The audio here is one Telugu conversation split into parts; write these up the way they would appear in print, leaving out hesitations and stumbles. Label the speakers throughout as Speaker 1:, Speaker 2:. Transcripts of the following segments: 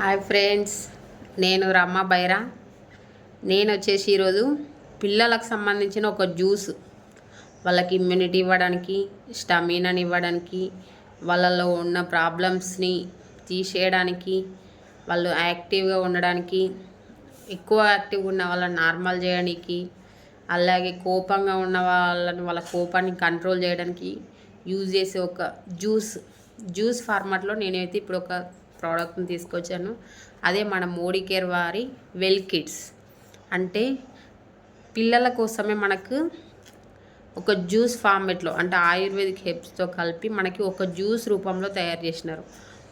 Speaker 1: హాయ్ ఫ్రెండ్స్, నేను రమ్మ బైరా. నేను వచ్చేసి ఈరోజు పిల్లలకు సంబంధించిన ఒక జ్యూస్ వాళ్ళకి ఇమ్యూనిటీ ఇవ్వడానికి, స్టామినాని ఇవ్వడానికి, వాళ్ళలో ఉన్న ప్రాబ్లమ్స్ని తీసేయడానికి, వాళ్ళు యాక్టివ్గా ఉండడానికి, ఎక్కువ యాక్టివ్గా ఉన్న వాళ్ళని నార్మల్ చేయడానికి, అలాగే కోపంగా ఉన్న వాళ్ళని వాళ్ళ కోపాన్ని కంట్రోల్ చేయడానికి యూజ్ చేసే ఒక జ్యూస్ ఫార్మాట్లో నేనైతే ఇప్పుడు ఒక ప్రోడక్ట్ని తీసుకొచ్చాను. అదే మన మోడీ కేర్ వారి వెల్ కిడ్స్. అంటే పిల్లల కోసమే మనకు ఒక జ్యూస్ ఫార్మెట్లో, అంటే ఆయుర్వేదిక్ హెర్బ్స్తో కలిపి మనకి ఒక జ్యూస్ రూపంలో తయారు చేసినారు.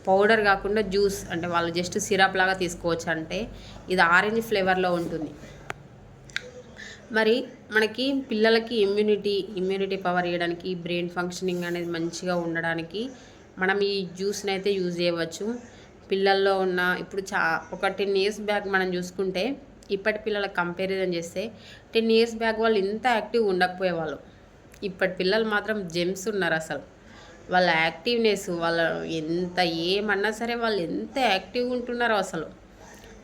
Speaker 1: పౌడర్ కాకుండా జ్యూస్, అంటే వాళ్ళు జస్ట్ సిరప్ లాగా తీసుకోవచ్చు. అంటే ఇది ఆరెంజ్ ఫ్లేవర్లో ఉంటుంది. మరి మనకి పిల్లలకి ఇమ్యూనిటీ పవర్ ఇవ్వడానికి, బ్రెయిన్ ఫంక్షనింగ్ అనేది మంచిగా ఉండడానికి మనం ఈ జ్యూస్ని అయితే యూజ్ చేయవచ్చు. పిల్లల్లో ఉన్న ఇప్పుడు ఒక 10 ఇయర్స్ బ్యాక్ మనం చూసుకుంటే ఇప్పటి పిల్లలకు కంపారిజన్ చేస్తే 10 ఇయర్స్ బ్యాక్ వాళ్ళు ఇంత యాక్టివ్గా ఉండకపోయేవాళ్ళు. ఇప్పటి పిల్లలు మాత్రం జెమ్స్ ఉన్నారు. అసలు వాళ్ళ యాక్టివ్నెస్, వాళ్ళ ఎంత ఏమన్నా సరే వాళ్ళు ఎంత యాక్టివ్గా ఉంటున్నారో, అసలు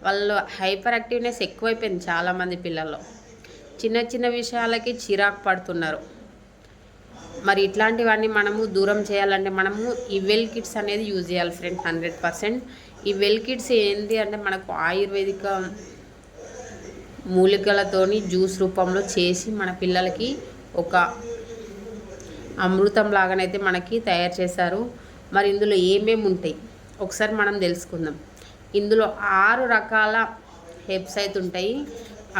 Speaker 1: వాళ్ళు హైపర్ యాక్టివ్నెస్ ఎక్కువైపోయింది చాలామంది పిల్లల్లో. చిన్న చిన్న విషయాలకి చిరాకు పడుతున్నారు. మరి ఇట్లాంటివన్నీ మనము దూరం చేయాలంటే మనము ఈ వెల్ కిడ్స్ అనేది యూజ్ చేయాలి ఫ్రెండ్, 100%. ఈ వెల్ కిడ్స్ ఏంటి అంటే మనకు ఆయుర్వేదిక మూలికలతోని జ్యూస్ రూపంలో చేసి మన పిల్లలకి ఒక అమృతం లాగానైతే మనకి తయారు చేశారు. మరి ఇందులో ఏమేమి ఉంటాయి ఒకసారి మనం తెలుసుకుందాం. ఇందులో 6 రకాల హెర్బ్స్ అయితే ఉంటాయి.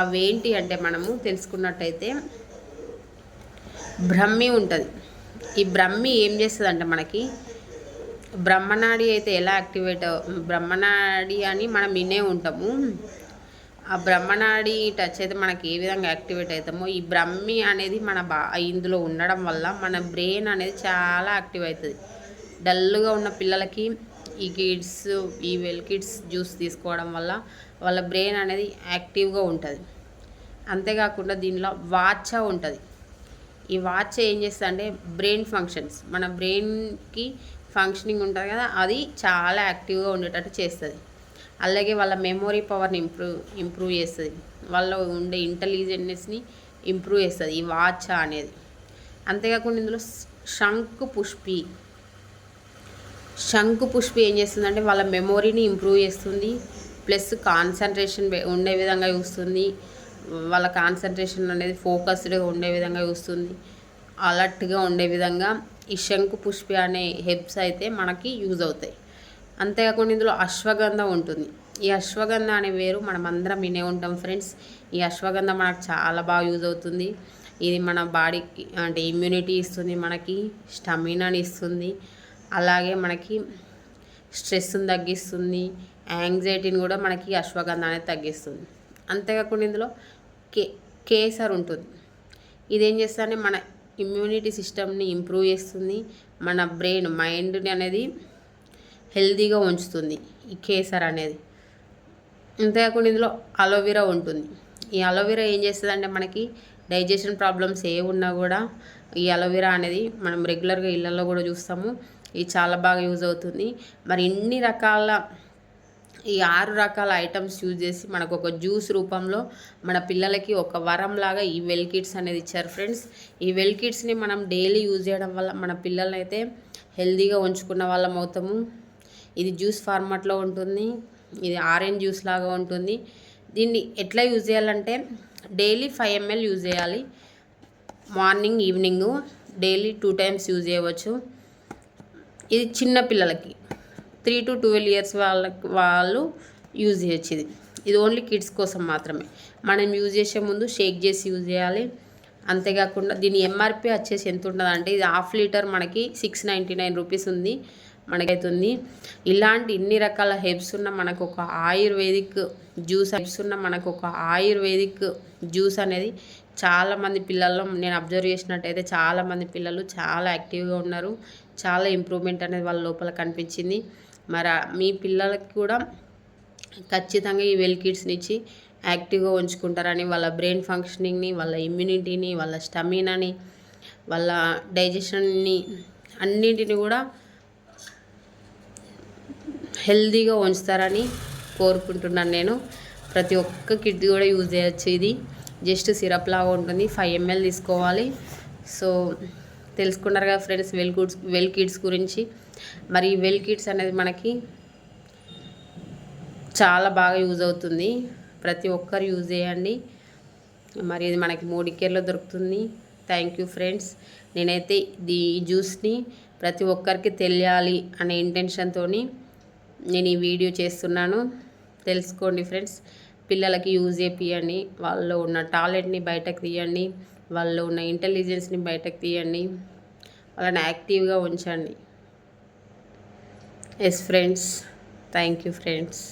Speaker 1: అవేంటి అంటే మనము తెలుసుకున్నట్టయితే బ్రహ్మి ఉంటుంది. ఈ బ్రహ్మి ఏం చేస్తుంది అంటే మనకి బ్రహ్మనాడి అయితే ఎలా బ్రహ్మనాడి అని మనం వినే ఉంటాము. ఆ బ్రహ్మనాడి టచ్ అయితే మనకి ఏ విధంగా యాక్టివేట్ అవుతామో, ఈ బ్రహ్మి అనేది ఇందులో ఉండడం వల్ల మన బ్రెయిన్ అనేది చాలా యాక్టివ్ అవుతుంది. డల్గా ఉన్న పిల్లలకి ఈ వెల్ కిడ్స్ జ్యూస్ తీసుకోవడం వల్ల వాళ్ళ బ్రెయిన్ అనేది యాక్టివ్గా ఉంటుంది. అంతేకాకుండా దీనిలో వాచ ఉంటుంది. ఈ వాచ్ ఏం చేస్తుంది అంటే బ్రెయిన్ ఫంక్షన్స్, మన బ్రెయిన్కి ఫంక్షనింగ్ ఉంటుంది కదా, అది చాలా యాక్టివ్గా ఉండేటట్టు చేస్తుంది. అలాగే వాళ్ళ మెమొరీ పవర్ని ఇంప్రూవ్ చేస్తుంది. వాళ్ళ ఉండే ఇంటెలిజెన్స్ని ఇంప్రూవ్ చేస్తుంది ఈ వాచ్ అనేది. అంతేకాకుండా ఇందులో శంకు పుష్పి ఏం చేస్తుందంటే వాళ్ళ మెమొరీని ఇంప్రూవ్ చేస్తుంది, ప్లస్ కాన్సన్ట్రేషన్ ఉండే విధంగా చూస్తుంది. వాళ్ళ కాన్సన్ట్రేషన్ అనేది ఫోకస్డ్గా ఉండే విధంగా చూస్తుంది, అలర్ట్గా ఉండే విధంగా ఈ శంకు పుష్పి అనే హెర్బ్స్ అయితే మనకి యూజ్ అవుతాయి. అంతేకాకుండా ఇందులో అశ్వగంధ ఉంటుంది. ఈ అశ్వగంధ అనే వేరు మనం అందరం వినే ఉంటాం ఫ్రెండ్స్. ఈ అశ్వగంధ మనకు చాలా బాగా యూజ్ అవుతుంది. ఇది మన బాడీకి అంటే ఇమ్యూనిటీ ఇస్తుంది, మనకి స్టామినాని ఇస్తుంది, అలాగే మనకి స్ట్రెస్ని తగ్గిస్తుంది, యాంగ్జైటీని కూడా మనకి అశ్వగంధ అనేది తగ్గిస్తుంది. అంతేకాకుండా ఇందులో కేసర్ ఉంటుంది. ఇదేం చేస్తుందంటే మన ఇమ్యూనిటీ సిస్టమ్ని ఇంప్రూవ్ చేస్తుంది, మన మైండ్ని అనేది హెల్తీగా ఉంచుతుంది ఈ కేసర్ అనేది. అంతేకాకుండా ఇందులో అలోవెరా ఉంటుంది. ఈ అలోవెరా ఏం చేస్తుందంటే మనకి డైజెషన్ ప్రాబ్లమ్స్ ఏ ఉన్నా కూడా ఈ అలోవెరా అనేది మనం రెగ్యులర్గా ఇళ్ళల్లో కూడా చూస్తాము. ఇది చాలా బాగా యూజ్ అవుతుంది. మరి ఇన్ని రకాల ఈ 6 రకాల ఐటమ్స్ యూజ్ చేసి మనకు ఒక జ్యూస్ రూపంలో మన పిల్లలకి ఒక వరంలాగా ఈ వెల్ కిడ్స్ అనేది ఇచ్చారు ఫ్రెండ్స్. ఈ వెల్ కిడ్స్ని మనం డైలీ యూజ్ చేయడం వల్ల మన పిల్లల్ని అయితే హెల్తీగా ఉంచుకున్న వాళ్ళం అవుతాము. ఇది జ్యూస్ ఫార్మాట్లో ఉంటుంది. ఇది ఆరెంజ్ జ్యూస్ లాగా ఉంటుంది. దీన్ని ఎట్లా యూజ్ చేయాలంటే డైలీ 5 ml యూజ్ చేయాలి. Morning evening daily 2 times use చేయవచ్చు. ఇది చిన్న పిల్లలకి 3 to 12 years వాళ్ళు యూజ్ చేయొచ్చు. ఇది ఓన్లీ కిడ్స్ కోసం మాత్రమే. మనం యూజ్ చేసే ముందు షేక్ చేసి యూజ్ చేయాలి. అంతేకాకుండా దీని ఎంఆర్పి వచ్చేసి ఎంత ఉంటుందంటే ఇది 1/2 లీటర్ మనకి 699 రూపీస్ ఉంది మనకైతుంది. ఇలాంటి ఇన్ని రకాల హెర్బ్స్ ఉన్న మనకు ఒక ఆయుర్వేదిక్ జ్యూస్ అనేది చాలామంది పిల్లల్లో నేను అబ్జర్వ్ చేసినట్టయితే చాలామంది పిల్లలు చాలా యాక్టివ్గా ఉన్నారు. చాలా ఇంప్రూవ్మెంట్ అనేది వాళ్ళ లోపల కనిపించింది. మరి మీ పిల్లలకి కూడా ఖచ్చితంగా ఈ వెల్ కిడ్స్ని ఇచ్చి యాక్టివ్గా ఉంచుకుంటారని, వాళ్ళ బ్రెయిన్ ఫంక్షనింగ్ని, వాళ్ళ ఇమ్యూనిటీని, వాళ్ళ స్టామినాని, వాళ్ళ డైజెషన్ని అన్నింటిని కూడా హెల్తీగా ఉంచుతారని కోరుకుంటున్నాను నేను. ప్రతి ఒక్క కిడ్ కూడా యూజ్ చేయొచ్చు. ఇది జస్ట్ సిరప్ లాగా ఉంటుంది. 5 ml తీసుకోవాలి. సో తెలుసుకున్నారు కదా ఫ్రెండ్స్ వెల్ కిడ్స్ గురించి. మరి వెల్ కిడ్స్ అనేది మనకి చాలా బాగా యూజ్ అవుతుంది. ప్రతి ఒక్కరు యూజ్ చేయండి. మరి ఇది మనకి 3 కేర్లో దొరుకుతుంది. Thank you friends. నేనైతే ఈ జ్యూస్ని ప్రతి ఒక్కరికి తెలియాలి అనే ఇంటెన్షన్తో నేను ఈ వీడియో చేస్తున్నాను. తెలుసుకోండి ఫ్రెండ్స్. పిల్లలకి యూజ్ చేపియండి. వాళ్ళలో ఉన్న టాలెంట్ని బయటకు తీయండి. వాళ్ళలో ఉన్న ఇంటెలిజెన్స్ని బయటకు తీయండి. వాళ్ళని యాక్టివ్గా ఉంచండి. Yes friends. Thank you friends.